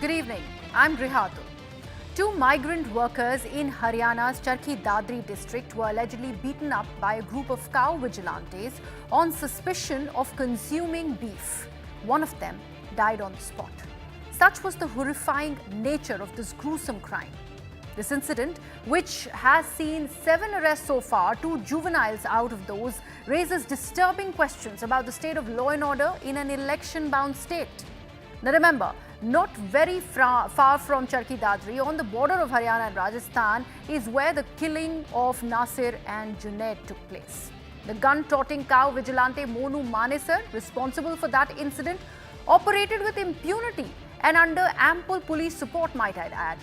Good evening. I'm Rihatul. Two migrant workers in Haryana's Charkhi Dadri district were allegedly beaten up by a group of cow vigilantes on suspicion of consuming beef. One of them died on the spot. Such was the horrifying nature of this gruesome crime. This incident, which has seen 7 arrests so far, 2 juveniles out of those, raises disturbing questions about the state of law and order in an election-bound state. Now remember, not very far from Charkhi Dadri, on the border of Haryana and Rajasthan, is where the killing of Nasir and Junaid took place. The gun-toting cow vigilante Monu Manesar, responsible for that incident, operated with impunity and under ample police support, might I add.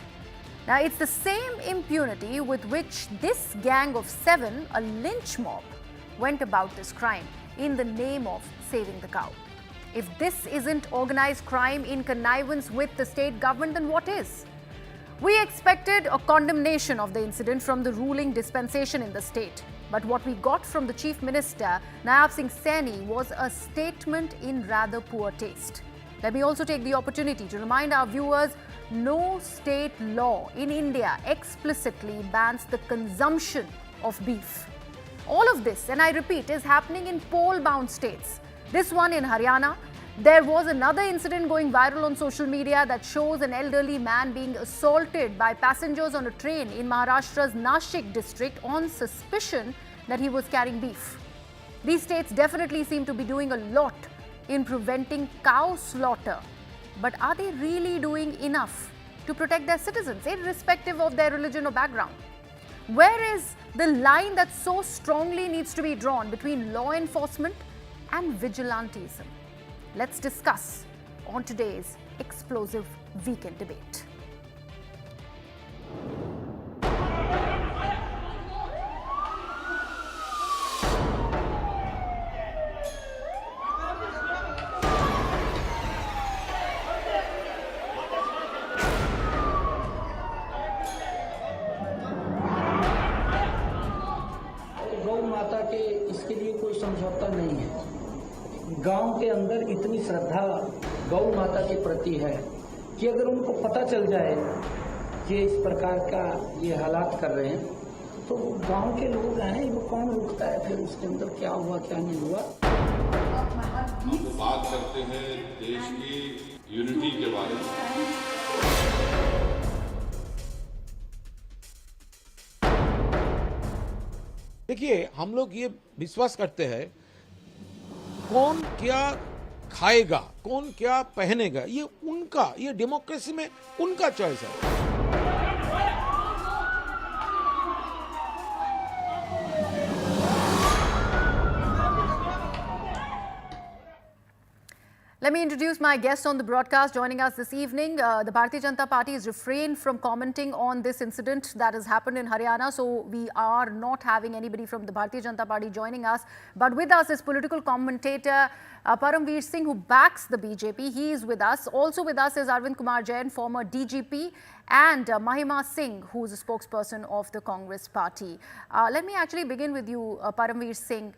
Now, it's the same impunity with which this gang of 7, a lynch mob, went about this crime in the name of saving the cow. If this isn't organized crime in connivance with the state government, then what is? We expected a condemnation of the incident from the ruling dispensation in the state. But what we got from the Chief Minister, Nayab Singh Saini, was a statement in rather poor taste. Let me also take the opportunity to remind our viewers, no state law in India explicitly bans the consumption of beef. All of this, and I repeat, is happening in poll-bound states. This one in Haryana. There was another incident going viral on social media that shows an elderly man being assaulted by passengers on a train in Maharashtra's Nashik district on suspicion that he was carrying beef. These states definitely seem to be doing a lot in preventing cow slaughter. But are they really doing enough to protect their citizens, irrespective of their religion or background? Where is the line that so strongly needs to be drawn between law enforcement and vigilantism? Let's discuss on today's explosive weekend debate. गौ माता के इसके लिए कोई समझौता नहीं है। गांव के अंदर इतनी श्रद्धा गौ माता के प्रति है कि अगर उनको पता चल जाए कि इस प्रकार का ये हालात कर रहे हैं, तो गांव के लोग हैं, वो कौन रुकता है फिर उसके अंदर क्या हुआ क्या नहीं हुआ। हम बात करते हैं देश की यूनिटी के बारे में। देखिए, हम लोग ये विश्वास करते हैं, कौन क्या खाएगा, कौन क्या पहनेगा, ये डेमोक्रेसी में उनका चॉइस है। Let me introduce my guest on the broadcast joining us this evening. The Bharatiya Janata Party has refrained from commenting on this incident that has happened in Haryana. So we are not having anybody from the Bharatiya Janata Party joining us. But with us is political commentator Paramveer Singh, who backs the BJP. He is with us. Also with us is Arvind Kumar Jain, former DGP, and Mahima Singh, who is a spokesperson of the Congress Party. Let me actually begin with you, Paramveer Singh.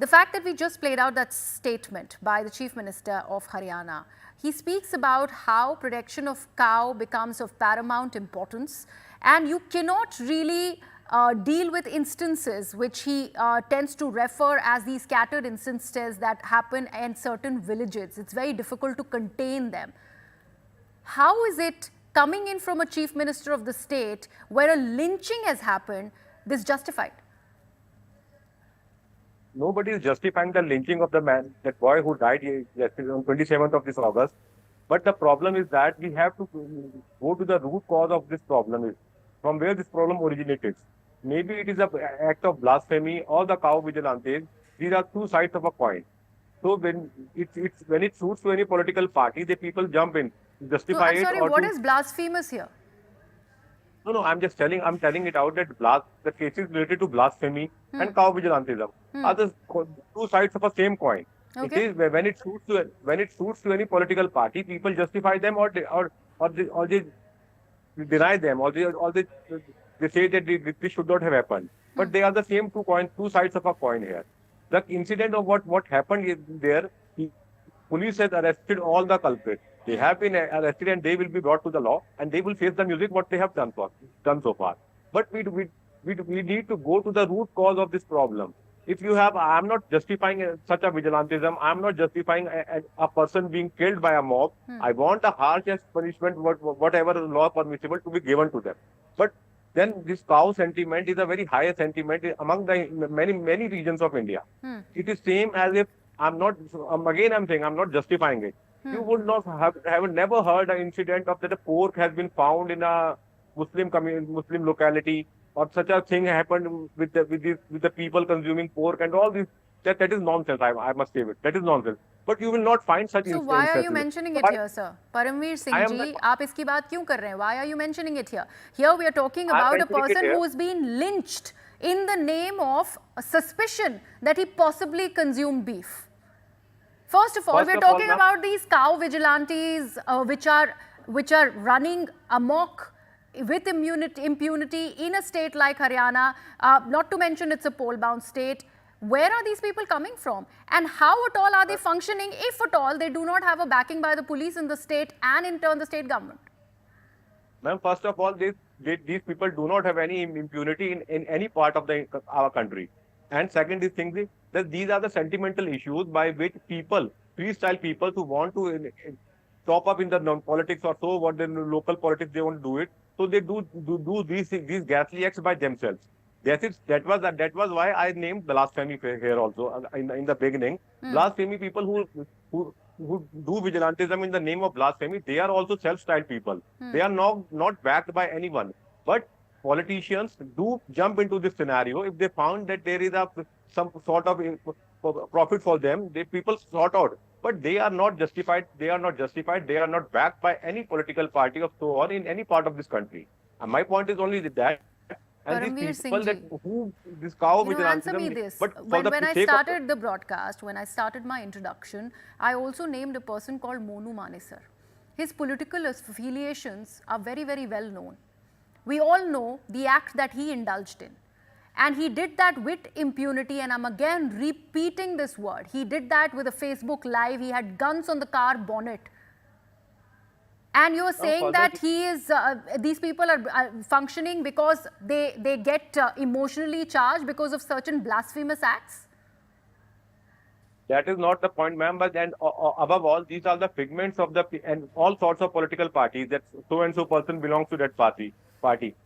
The fact that we just played out that statement by the Chief Minister of Haryana, he speaks about how protection of cow becomes of paramount importance, and you cannot really deal with instances which he tends to refer as these scattered instances that happen in certain villages. It's very difficult to contain them. How is it coming in from a Chief Minister of the state where a lynching has happened, this justified? Nobody is justifying the lynching of the man, that boy who died yesterday on 27th of this August. But the problem is that we have to go to the root cause of this problem, is from where this problem originated. Maybe it is an act of blasphemy or the cow vigilantes. These are two sides of a coin. So when it suits to any political party, the people jump in, justify it. Sorry, what is blasphemous here? No, I'm telling it out that the cases related to blasphemy and cow vigilantism are the two sides of a same coin. Okay. It is when it suits to any political party, people justify them or they deny them, or they say that this should not have happened. But they are the same two sides of a coin here. The incident of what happened there, police has arrested all the culprits. They have been arrested and they will be brought to the law and they will face the music what they have done so far. But we need to go to the root cause of this problem. If you have, I am not justifying such a vigilantism. I am not justifying a person being killed by a mob. I want a harshest punishment, whatever law permissible, to be given to them. But then this cow sentiment is a very high sentiment among the many regions of India. It is same as if I'm not. Again, I'm saying I'm not justifying it. You would not have never heard an incident of that a pork has been found in a Muslim locality, or such a thing happened with the people consuming pork and all this. That is nonsense. I must say it. That is nonsense. But you will not find such. So why are you mentioning it here, sir? Paramveer Singh ji, आप इसकी बात क्यों कर रहे हैं? Why are you mentioning it here? Here we are talking about a person who has been lynched in the name of a suspicion that he possibly consumed beef. First of all, we are talking about these cow vigilantes, which are running amok with impunity in a state like Haryana. Not to mention it's a poll-bound state. Where are these people coming from? And how at all are they functioning, if at all they do not have a backing by the police in the state and in turn the state government? Ma'am, first of all, these people do not have any impunity in any part of our country. And second is thing that these are the sentimental issues by which people, freestyle people who want to top up in the politics or so, what the local politics they want to do it. So they do these ghastly acts by themselves. That was why I named blasphemy here also in the beginning. Blasphemy people who do vigilantism in the name of blasphemy, they are also self-styled people. They are not backed by anyone. But politicians do jump into this scenario if they found that there is some sort of profit for them. People sort out. But they are not justified. They are not backed by any political party of so on in any part of this country. And my point is only that. And these people this cow vigilantism. Answer me this. But when I started the broadcast, when I started my introduction, I also named a person called Monu Manesar. His political affiliations are very, very well known. We all know the act that he indulged in. And he did that with impunity, and I'm again repeating this word. He did that with a Facebook Live. He had guns on the car bonnet. And you're saying that he is, these people are functioning because they get emotionally charged because of certain blasphemous acts? That is not the point, ma'am. But and above all, these are the figments of and all sorts of political parties. That so and so person belongs to that party.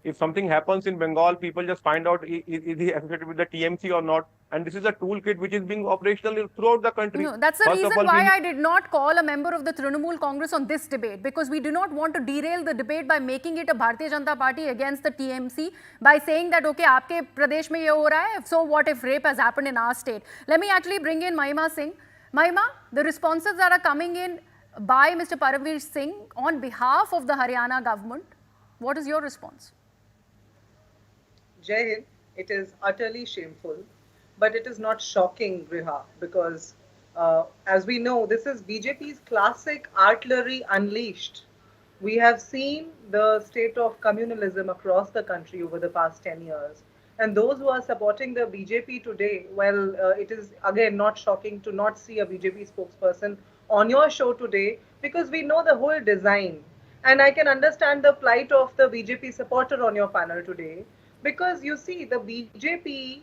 If something happens in Bengal, people just find out is he affiliated with the TMC or not. And this is a toolkit which is being operational throughout the country. No, that's the reason why I did not call a member of the Trinamool Congress on this debate, because we do not want to derail the debate by making it a Bharatiya Janata Party against the TMC by saying that, okay, aapke pradesh mein ye ho raha hai, so what if rape has happened in our state? Let me actually bring in Mahima Singh. Mahima, the responses that are coming in by Mr. Paramveer Singh on behalf of the Haryana government, what is your response? Jai Hind, it is utterly shameful, but it is not shocking, Riha, because as we know, this is BJP's classic artillery unleashed. We have seen the state of communalism across the country over the past 10 years. And those who are supporting the BJP today, well, it is again not shocking to not see a BJP spokesperson on your show today, because we know the whole design. And I can understand the plight of the BJP supporter on your panel today, because you see the BJP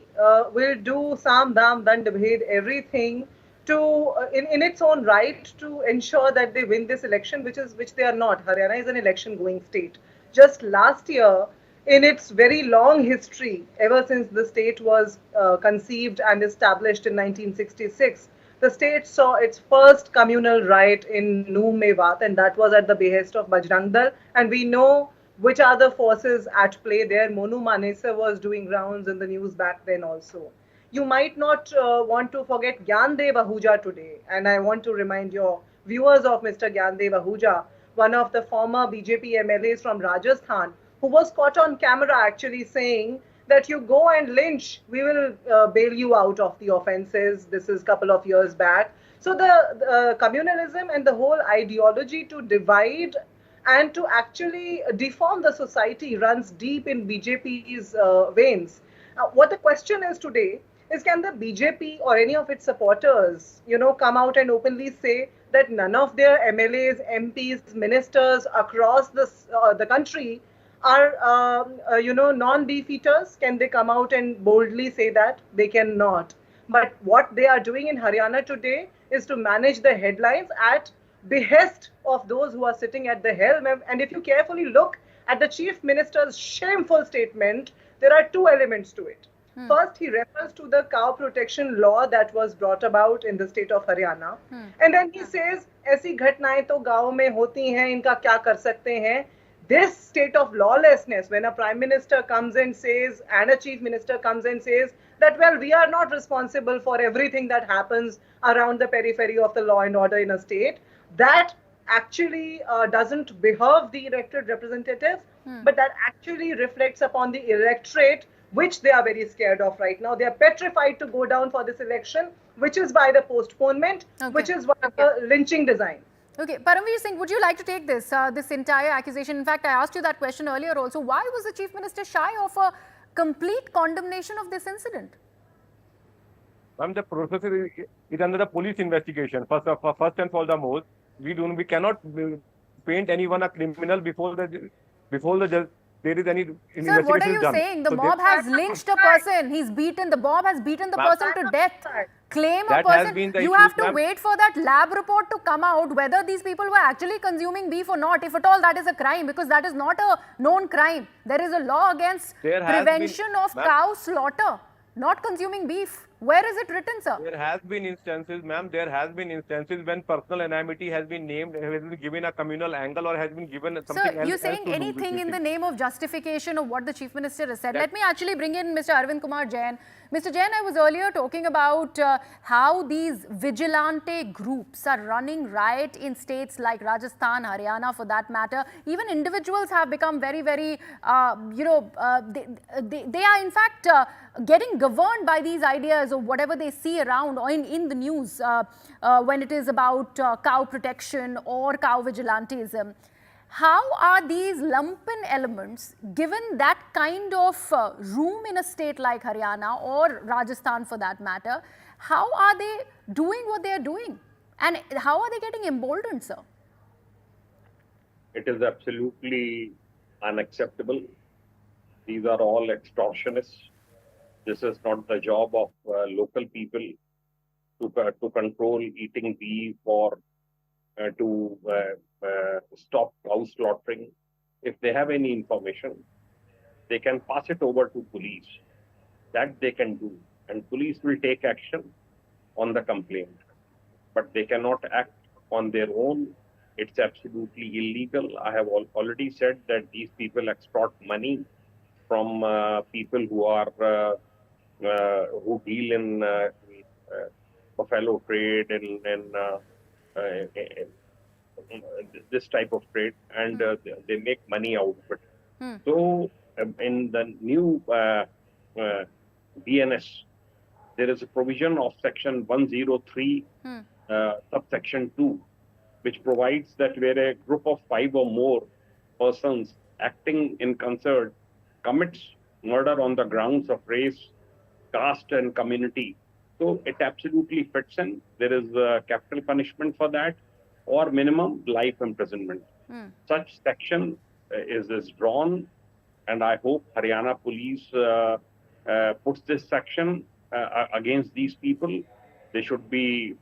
will do Sam, Dam, Dand, Bhed, everything to in its own right to ensure that they win this election, which they are not. Haryana is an election going state. Just last year, in its very long history, ever since the state was conceived and established in 1966, the state saw its first communal riot in Noom Mewat, and that was at the behest of Bajrang Dal. And we know which are the forces at play there. Monu Manesar was doing rounds in the news back then also. You might not want to forget Gyandev Ahuja today. And I want to remind your viewers of Mr. Gyandev Ahuja, one of the former BJP MLAs from Rajasthan, who was caught on camera actually saying that you go and lynch, we will bail you out of the offenses. This is a couple of years back. So the communalism and the whole ideology to divide and to actually deform the society runs deep in BJP's veins. What the question is today is, can the BJP or any of its supporters, come out and openly say that none of their MLAs, MPs, ministers across the country are, non-beef eaters? Can they come out and boldly say that? They cannot. But what they are doing in Haryana today is to manage the headlines at behest of those who are sitting at the helm. And if you carefully look at the Chief Minister's shameful statement, there are two elements to it. First, he refers to the cow protection law that was brought about in the state of Haryana. And then he says, ऐसी घटनाएं तो गाँव में होती हैं, इनका क्या कर सकते हैं? This state of lawlessness, when a prime minister comes and says, and a chief minister comes and says that, well, we are not responsible for everything that happens around the periphery of the law and order in a state, that actually doesn't behove the elected representative, but that actually reflects upon the electorate, which they are very scared of right now. They are petrified to go down for this election, which is why the postponement, which is why the lynching design. Okay, Paramveer Singh, would you like to take this entire accusation? In fact, I asked you that question earlier also. Why was the Chief Minister shy of a complete condemnation of this incident? Ma'am, the process is under the police investigation. First and foremost, we cannot paint anyone a criminal before the judge. There is any investigation. Sir, what are you saying? The mob has lynched a person. The mob has beaten the person to death. Claim a person. You have to wait for that lab report to come out whether these people were actually consuming beef or not. If at all, that is a crime, because that is not a known crime. There is a law against prevention of cow slaughter, not consuming beef. Where is it written, sir? There has been instances, ma'am, when personal enmity has been named, has been given a communal angle, or has been given something else. Sir, you're saying anything in the name of justification of what the Chief Minister has said. Let me actually bring in Mr. Arvind Kumar Jain. Mr. Jain, I was earlier talking about how these vigilante groups are running riot in states like Rajasthan, Haryana for that matter. Even individuals have become very, very, they are in fact getting governed by these ideas of whatever they see around or in the news when it is about cow protection or cow vigilantism. How are these lumpen elements, given that kind of room in a state like Haryana or Rajasthan for that matter, how are they doing what they are doing? And how are they getting emboldened, sir? It is absolutely unacceptable. These are all extortionists. This is not the job of local people to control eating beef or to stop cow slaughtering. If they have any information, they can pass it over to police. That they can do, and police will take action on the complaint. But they cannot act on their own. It's absolutely illegal. I have already said that these people extort money from people who are who deal in buffalo trade and this type of trade, and they make money out of it. So in the new BNS, there is a provision of section 103, subsection 2, which provides that where a group of 5 or more persons acting in concert commits murder on the grounds of race, caste and community. So it absolutely fits in. There is a capital punishment for that, or minimum life imprisonment. Such section is drawn, and I hope Haryana police puts this section against these people. They should be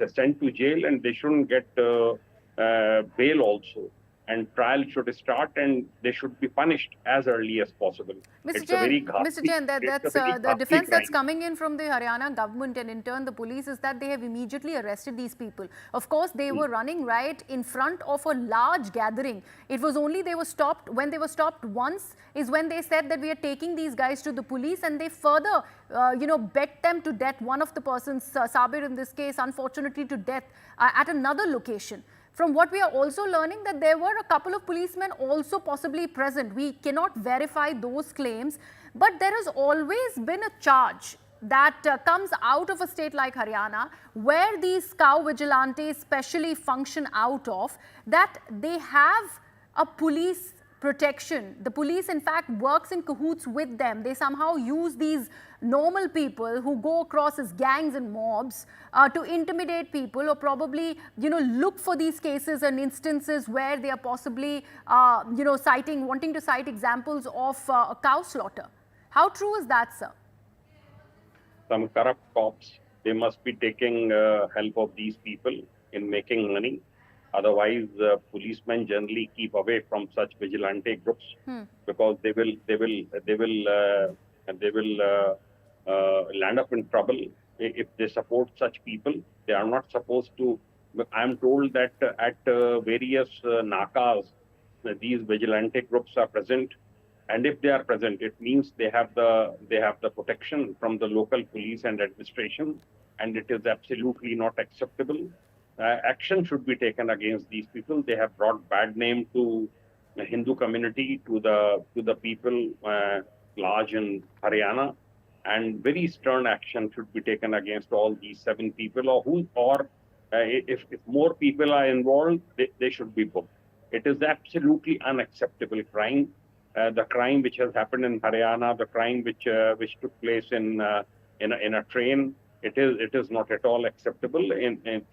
sent to jail, and they shouldn't get bail also. And trial should start, and they should be punished as early as possible. Mr. Jain, that's the defense that's coming in from the Haryana government and in turn the police is that they have immediately arrested these people. Of course, they were running riot in front of a large gathering. It was only they were stopped, when they were stopped once is when they said that we are taking these guys to the police, and they further, bet them to death. One of the persons, Sabir in this case, unfortunately to death at another location. From what we are also learning that there were a couple of policemen also possibly present. We cannot verify those claims, but there has always been a charge that comes out of a state like Haryana, where these cow vigilantes specially function out of, that they have a police protection. The police, in fact, works in cahoots with them. They somehow use these normal people who go across as gangs and mobs to intimidate people, or probably, look for these cases and instances where they are possibly, wanting to cite examples of a cow slaughter. How true is that, sir? Some corrupt cops, they must be taking help of these people in making money. Otherwise, policemen generally keep away from such vigilante groups because they will land up in trouble if they support such people. They are not supposed to. I am told that at various nakas, these vigilante groups are present, and if they are present, it means they have the protection from the local police and administration, and it is absolutely not acceptable. Action should be taken against these people. They have brought bad name to the Hindu community, to the people large in Haryana, and very stern action should be taken against all these 7 people, if more people are involved, they should be booked. It is absolutely unacceptable crime. The crime which has happened in Haryana, the crime which took place in a train. It is not at all acceptable in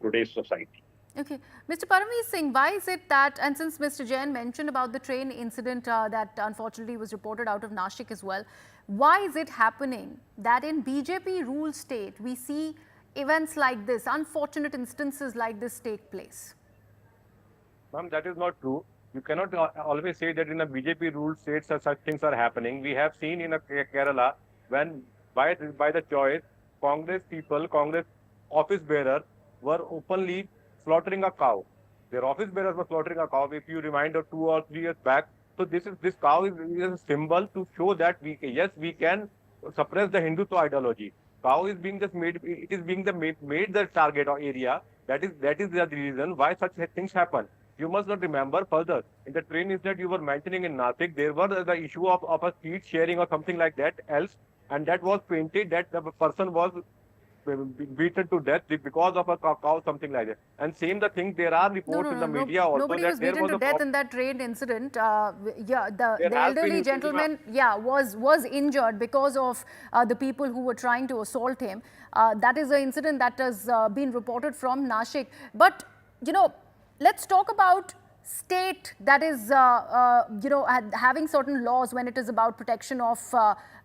today's society. Okay. Mr. Paramveer Singh, why is it that, and since Mr. Jain mentioned about the train incident that unfortunately was reported out of Nashik as well, why is it happening that in BJP ruled state we see events like this, unfortunate instances like this take place? Ma'am, that is not true. You cannot always say that in a BJP ruled state such things are happening. We have seen in Kerala when by the choice, Congress people, Congress office bearers were openly slaughtering a cow. Their office bearers were slaughtering a cow. If you remind of 2 or 3 years back, so this cow is a symbol to show that we can suppress the Hindutva ideology. Cow is being just made. It is being made the target or area. That is the reason why such things happen. You must not remember further. In the train incident you were mentioning in Nashik, there was the issue of a seat sharing or something like that else. And that was painted that the person was beaten to death because of a cow, something like that. And same the thing, there are reports in the media also nobody that was there beaten was to death in that train incident. The elderly gentleman, was injured because of the people who were trying to assault him. That is an incident that has been reported from Nashik. But, let's talk about state that is, having certain laws when it is about protection of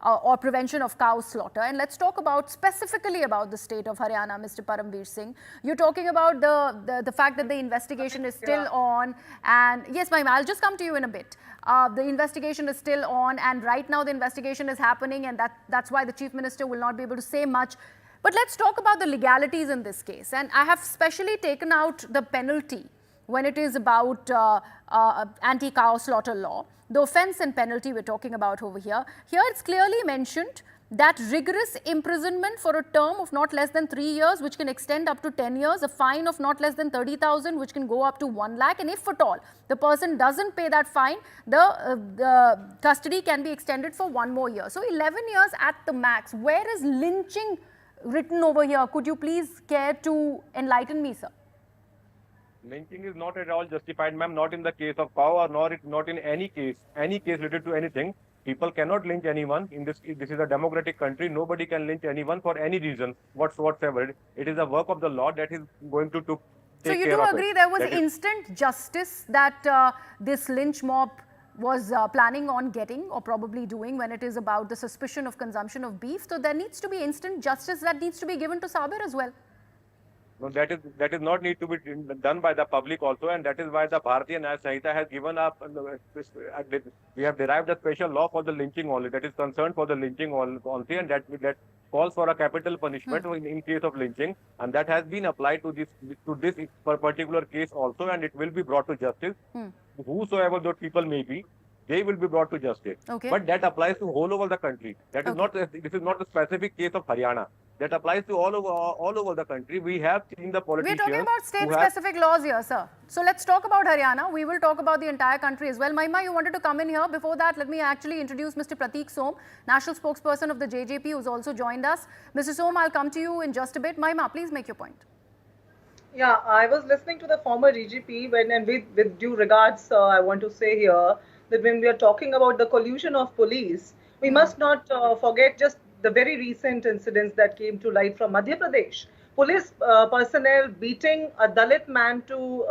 or prevention of cow slaughter. And let's talk about specifically about the state of Haryana, Mr. Paramveer Singh. You're talking about the fact that the investigation is still on. And yes, ma'am, I'll just come to you in a bit. The investigation is still on, and right now the investigation is happening, and that's why the Chief Minister will not be able to say much. But let's talk about the legalities in this case. And I have specially taken out the penalty when it is about anti-cow slaughter law. The offence and penalty we're talking about over here. Here it's clearly mentioned that rigorous imprisonment for a term of not less than 3 years, which can extend up to 10 years, a fine of not less than 30,000, which can go up to 1 lakh, and if at all the person doesn't pay that fine, the custody can be extended for 1 more year. So 11 years at the max. Where is lynching written over here? Could you please care to enlighten me, sir? Lynching is not at all justified, ma'am, not in the case of cow or not in any case related to anything. People cannot lynch anyone. This is a democratic country. Nobody can lynch anyone for any reason whatsoever. It is a work of the law that is going to take care of it. So you do agree there was instant justice that this lynch mob was planning on getting or probably doing when it is about the suspicion of consumption of beef? So there needs to be instant justice that needs to be given to Sabir as well. No, that is not need to be done by the public also, and that is why the Bharatiya Nyaya Sanhita has given up. We have derived a special law for the lynching only, that is concerned for the lynching only, and that calls for a capital punishment in case of lynching, and that has been applied to this particular case also, and it will be brought to justice. Whosoever those people may be, they will be brought to justice. Okay. But that applies to all over the country. That is not. This is not a specific case of Haryana. That applies to all over the country. We have seen the politicians. We're talking about state-specific laws here, sir. So let's talk about Haryana. We will talk about the entire country as well. Mahima, you wanted to come in here. Before that, let me actually introduce Mr. Prateek Som, national spokesperson of the JJP, who's also joined us. Mr. Som, I'll come to you in just a bit. Mahima, please make your point. Yeah, I was listening to the former DGP when, and with due regards, I want to say here that when we are talking about the collusion of police, we must not forget just the very recent incidents that came to light from Madhya Pradesh. Police personnel beating a Dalit man to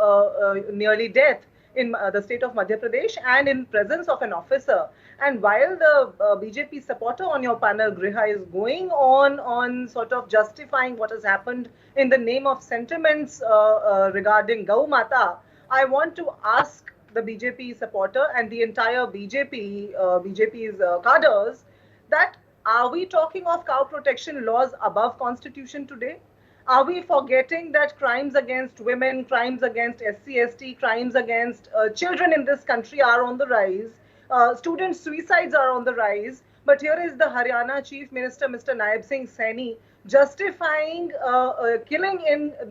nearly death in the state of Madhya Pradesh and in presence of an officer. And while the BJP supporter on your panel, Griha, is going on sort of justifying what has happened in the name of sentiments regarding Gau Mata, I want to ask the BJP supporter and the entire BJP's cadres that are we talking of cow protection laws above constitution today? Are we forgetting that crimes against women, crimes against SC/ST, crimes against children in this country are on the rise? Student suicides are on the rise. But here is the Haryana Chief Minister, Mr. Nayab Singh Saini, justifying killing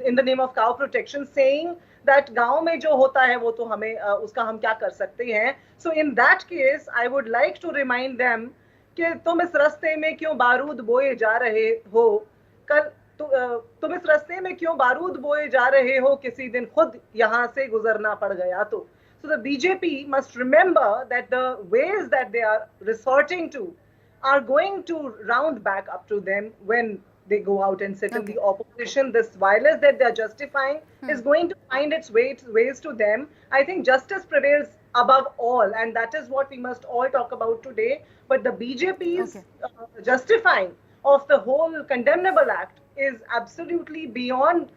in the name of cow protection, saying that गांव में जो होता है वो तो हमें उसका हम क्या कर सकते हैं. So in that case, I would like to remind them कि तुम इस रास्ते में क्यों बारूद बोए जा रहे हो. कल तुम इस रास्ते में क्यों बारूद बोए जा रहे हो, किसी दिन खुद यहाँ से गुजरना पड़ गया तो. So the BJP must remember that the ways that they are resorting to are going to round back up to them when they go out and sit in the opposition. This violence that they are justifying is going to find its ways to them. I think justice prevails above all, and that is what we must all talk about today. But the BJP's justifying of the whole condemnable act is absolutely beyond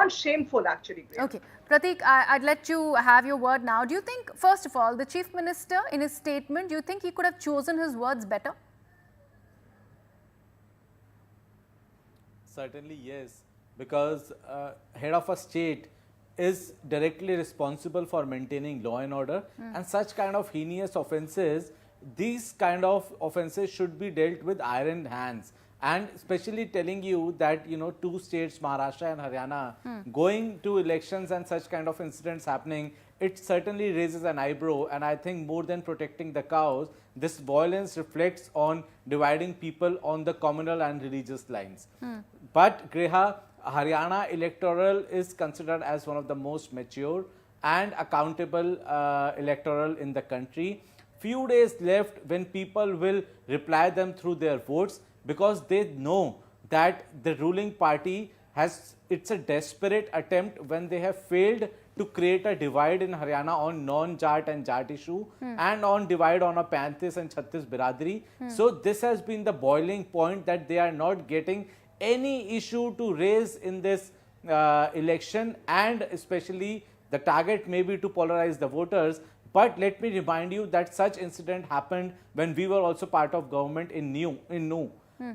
shameful, actually. Okay. Pratik, I'd let you have your word now. Do you think, first of all, the Chief Minister in his statement, do you think he could have chosen his words better? Certainly yes, because head of a state is directly responsible for maintaining law and order, and such kind of heinous offences, these kind of offences should be dealt with iron hands. And especially telling you that, you know, two states, Maharashtra and Haryana, going to elections and such kind of incidents happening, it certainly raises an eyebrow. And I think more than protecting the cows, this violence reflects on dividing people on the communal and religious lines. But Griha, Haryana electoral is considered as one of the most mature and accountable electoral in the country. Few days left when people will reply them through their votes, because they know that the ruling party has, it's a desperate attempt when they have failed to create a divide in Haryana on non-Jat and Jat issue and on divide on a Panthis and Chhattis Biradri. So this has been the boiling point, that they are not getting any issue to raise in this election, and especially the target may be to polarize the voters. But let me remind you that such incident happened when we were also part of government in New.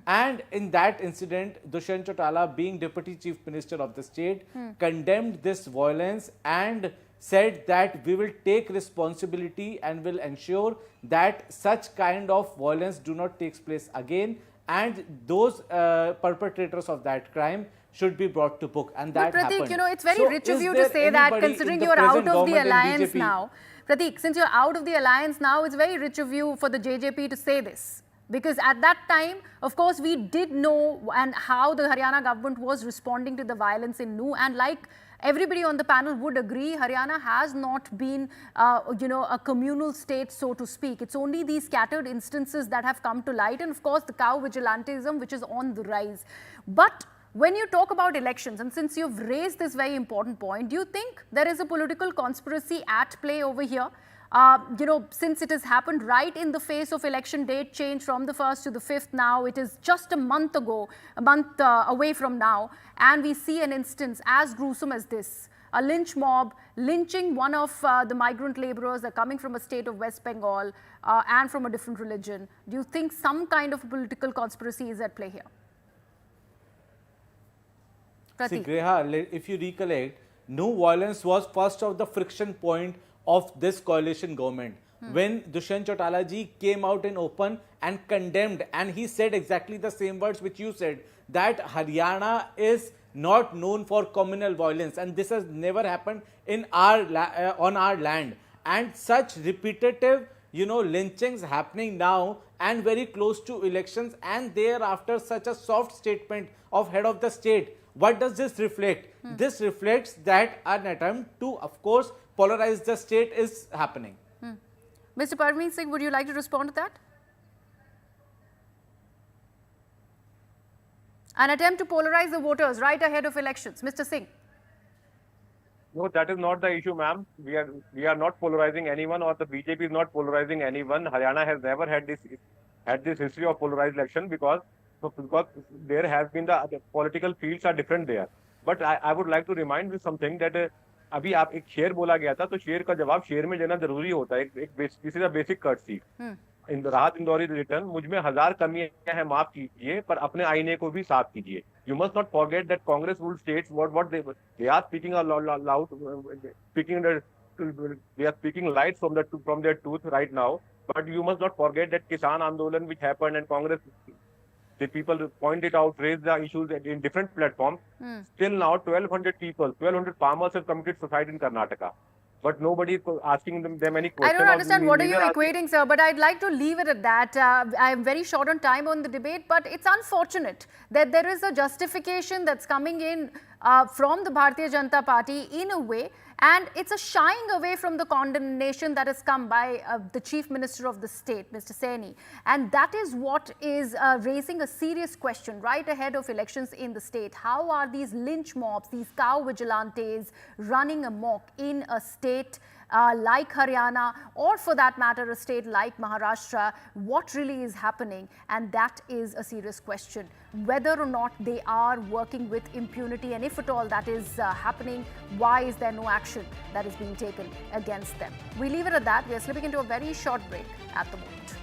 And in that incident, Dushyant Chautala, being Deputy Chief Minister of the state, condemned this violence and said that we will take responsibility and will ensure that such kind of violence do not take place again, and those perpetrators of that crime should be brought to book. And that Pratik, happened. you know, it's very So rich of is you there to say that, anybody considering in the you're out present of the government in alliance BJP? now. Pratik, since you're out of the alliance now, it's very rich of you for the JJP to say this. Because at that time, of course, we did know and how the Haryana government was responding to the violence in New. And like everybody on the panel would agree, Haryana has not been, you know, a communal state, so to speak. It's only these scattered instances that have come to light. And of course, the cow vigilantism, which is on the rise. But when you talk about elections, and since you've raised this very important point, do you think there is a political conspiracy at play over here? You know, since it has happened right in the face of election date change from the 1st to the 5th now, it is just a month away from now, and we see an instance as gruesome as this. A lynch mob lynching one of the migrant laborers that are coming from a state of West Bengal and from a different religion. Do you think some kind of political conspiracy is at play here? See, Griha, if you recollect, no violence was first of the friction point of this coalition government. When Dushyant Chautala ji came out in open and condemned, and he said exactly the same words which you said, that Haryana is not known for communal violence, and this has never happened in our on our land. And such repetitive, you know, lynchings happening now and very close to elections, and thereafter such a soft statement of head of the state What does this reflect? This reflects that an attempt to, of course, polarize the state is happening. Mr. Parveen Singh, would you like to respond to that? An attempt to polarize the voters right ahead of elections. Mr. Singh. No, that is not the issue, ma'am. We are not polarizing anyone, or the BJP is not polarizing anyone. Haryana has never had this history of polarized election because there has been the political fields are different there. But I would like to remind you something that अभी आप एक शेर बोला गया था तो शेर का जवाब शेर में देना जरूरी होता है this is a basic courtesy राहत इंदौरी रिटर्न मुझ में 1000 कमियां हैं माफ कीजिए पर अपने आईने को भी साफ कीजिए you must not forget that Congress rule states what they are speaking loud speaking light from their tooth right now but you must not forget that Kisan Andolan which happened and Congress the people point it out, raise the issues in different platforms. Still now, 1,200 farmers have committed suicide in Karnataka. But nobody is asking them any questions. I don't understand what are you equating, sir, but I'd like to leave it at that. I am very short on time on the debate, but it's unfortunate that there is a justification that's coming in from the Bharatiya Janata Party in a way, and it's a shying away from the condemnation that has come by the Chief Minister of the state, Mr. Saini. And that is what is raising a serious question right ahead of elections in the state. How are these lynch mobs, these cow vigilantes running amok in a state like Haryana, or for that matter, a state like Maharashtra? What really is happening? And that is a serious question. Whether or not they are working with impunity, and if at all that is happening, why is there no action that is being taken against them? We leave it at that. We are slipping into a very short break at the moment.